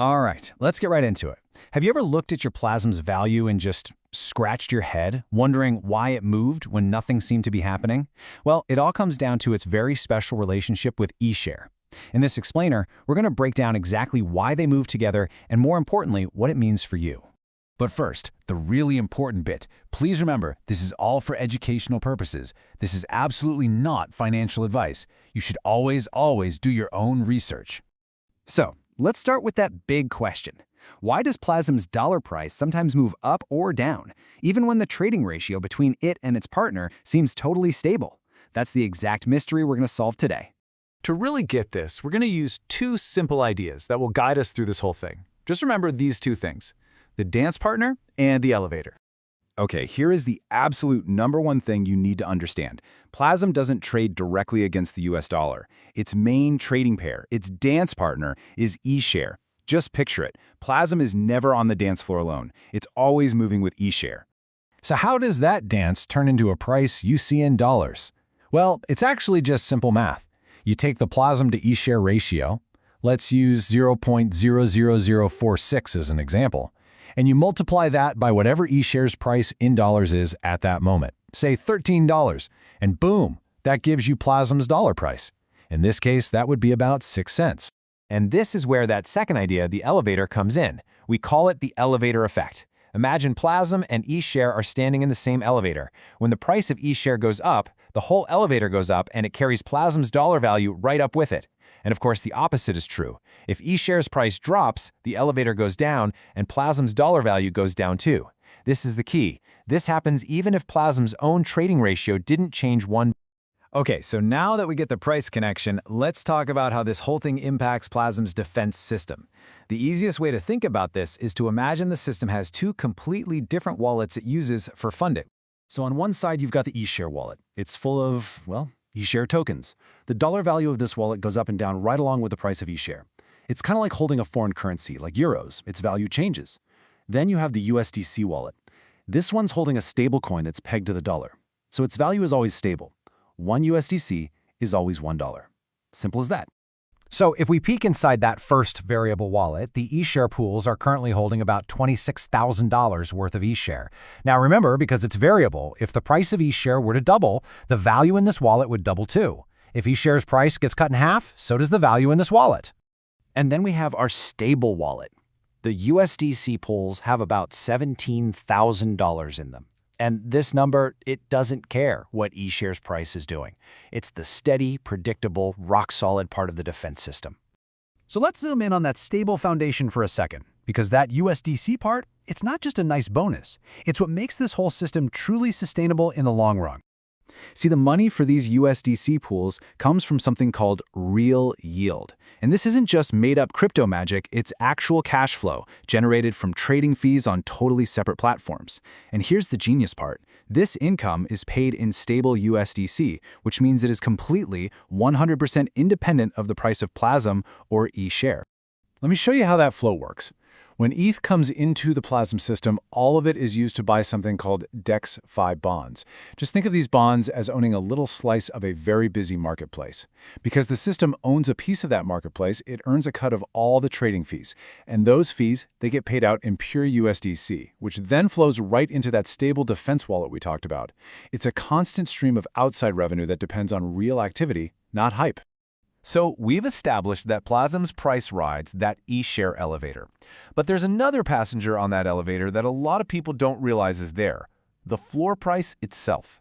All right, let's get right into it. Have you ever looked at your PLAZM's value and just scratched your head, wondering why it moved when nothing seemed to be happening? Well, it all comes down to its very special relationship with eShare. In this explainer, we're going to break down exactly why they move together and, more importantly, what it means for you. But first, the really important bit. Please remember, this is all for educational purposes. This is absolutely not financial advice. You should always do your own research. So, let's start with that big question. Why does PLAZM's dollar price sometimes move up or down, even when the trading ratio between it and its partner seems totally stable? That's the exact mystery we're going to solve today. To really get this, we're going to use two simple ideas that will guide us through this whole thing. Just remember these two things: the dance partner and the elevator. Okay, here is the absolute #1 thing you need to understand. PLAZM doesn't trade directly against the US dollar. Its main trading pair, its dance partner, is eShare. Just picture it. PLAZM is never on the dance floor alone. It's always moving with eShare. So how does that dance turn into a price you see in dollars? Well, it's actually just simple math. You take the PLAZM to eShare ratio, let's use 0.00046 as an example, and you multiply that by whatever eShare's price in dollars is at that moment, say $13, and boom, that gives you PLAZM's dollar price. In this case, that would be about 6 cents. And this is where that second idea, the elevator, comes in. We call it the elevator effect. Imagine PLAZM and eShare are standing in the same elevator. When the price of eShare goes up, the whole elevator goes up and it carries PLAZM's dollar value right up with it. And of course, the opposite is true. If eShare's price drops, the elevator goes down and PLAZM's dollar value goes down too. This is the key. This happens even if PLAZM's own trading ratio didn't change one. Okay, so now that we get the price connection, let's talk about how this whole thing impacts PLAZM's defense system. The easiest way to think about this is to imagine the system has two completely different wallets it uses for funding. So on one side, you've got the eShare wallet. It's full of, well, eShare tokens. The dollar value of this wallet goes up and down right along with the price of eShare. It's kind of like holding a foreign currency, like euros. Its value changes. Then you have the USDC wallet. This one's holding a stable coin that's pegged to the dollar. So its value is always stable. 1 USDC is always $1. Simple as that. So if we peek inside that first variable wallet, the eShare pools are currently holding about $26,000 worth of eShare. Now remember, because it's variable, if the price of eShare were to double, the value in this wallet would double too. If eShare's price gets cut in half, so does the value in this wallet. And then we have our stable wallet. The USDC pools have about $17,000 in them. And this number, it doesn't care what eShare's price is doing. It's the steady, predictable, rock-solid part of the defense system. So let's zoom in on that stable foundation for a second, because that USDC part, it's not just a nice bonus. It's what makes this whole system truly sustainable in the long run. See, the money for these USDC pools comes from something called real yield. And this isn't just made-up crypto magic, it's actual cash flow generated from trading fees on totally separate platforms. And here's the genius part. This income is paid in stable USDC, which means it is completely 100% independent of the price of PLAZM or eShare. Let me show you how that flow works. When ETH comes into the PLAZM system, all of it is used to buy something called DEX-5 bonds. Just think of these bonds as owning a little slice of a very busy marketplace. Because the system owns a piece of that marketplace, it earns a cut of all the trading fees. And those fees, they get paid out in pure USDC, which then flows right into that stable defense wallet we talked about. It's a constant stream of outside revenue that depends on real activity, not hype. So we've established that PLAZM's price rides that eShare elevator. But there's another passenger on that elevator that a lot of people don't realize is there: the floor price itself.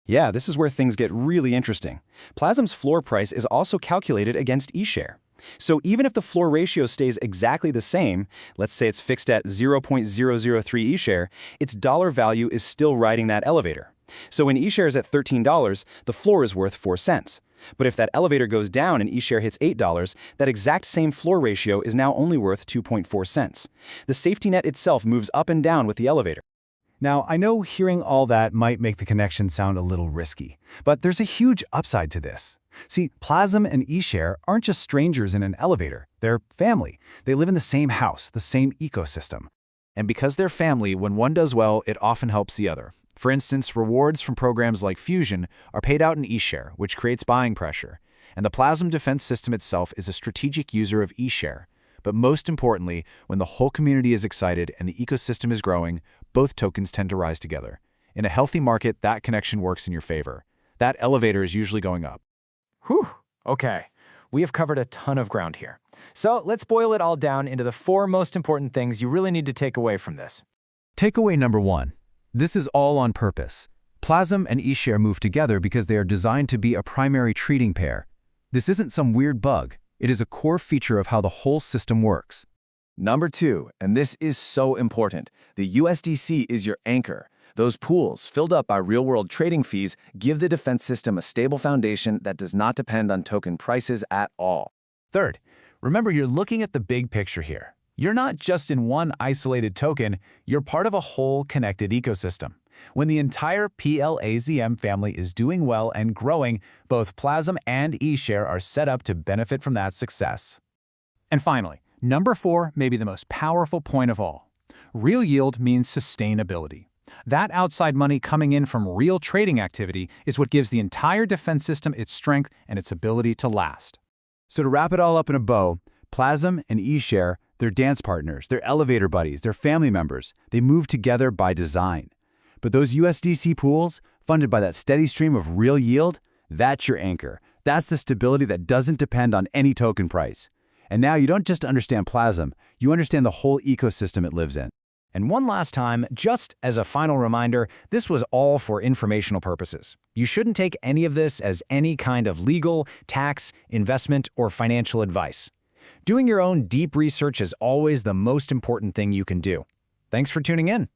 Yeah, this is where things get really interesting. PLAZM's floor price is also calculated against eShare. So even if the floor ratio stays exactly the same, let's say it's fixed at 0.003 eShare, its dollar value is still riding that elevator. So when eShare is at $13, the floor is worth 4 cents. But if that elevator goes down and eShare hits $8, that exact same floor ratio is now only worth 2.4 cents. The safety net itself moves up and down with the elevator. Now, I know hearing all that might make the connection sound a little risky, but there's a huge upside to this. See, PLAZM and eShare aren't just strangers in an elevator. They're family. They live in the same house, the same ecosystem. And because they're family, when one does well, it often helps the other. For instance, rewards from programs like Fusion are paid out in eShare, which creates buying pressure. And the PLAZM defense system itself is a strategic user of eShare. But most importantly, when the whole community is excited and the ecosystem is growing, both tokens tend to rise together. In a healthy market, that connection works in your favor. That elevator is usually going up. Whew, okay. We have covered a ton of ground here. So let's boil it all down into the 4 most important things you really need to take away from this. Takeaway number 1. This is all on purpose. PLAZM and eShare move together because they are designed to be a primary trading pair. This isn't some weird bug. It is a core feature of how the whole system works. Number 2, and this is so important, the USDC is your anchor. Those pools, filled up by real-world trading fees, give the defense system a stable foundation that does not depend on token prices at all. Third, remember you're looking at the big picture here. You're not just in one isolated token, you're part of a whole connected ecosystem. When the entire PLAZM family is doing well and growing, both PLAZM and eShare are set up to benefit from that success. And finally, number 4 may be the most powerful point of all. Real yield means sustainability. That outside money coming in from real trading activity is what gives the entire defense system its strength and its ability to last. So to wrap it all up in a bow, PLAZM and eShare, they're dance partners, they're elevator buddies, they're family members. They move together by design. But those USDC pools, funded by that steady stream of real yield, that's your anchor. That's the stability that doesn't depend on any token price. And now you don't just understand PLAZM, you understand the whole ecosystem it lives in. And one last time, just as a final reminder, this was all for informational purposes. You shouldn't take any of this as any kind of legal, tax, investment, or financial advice. Doing your own deep research is always the most important thing you can do. Thanks for tuning in.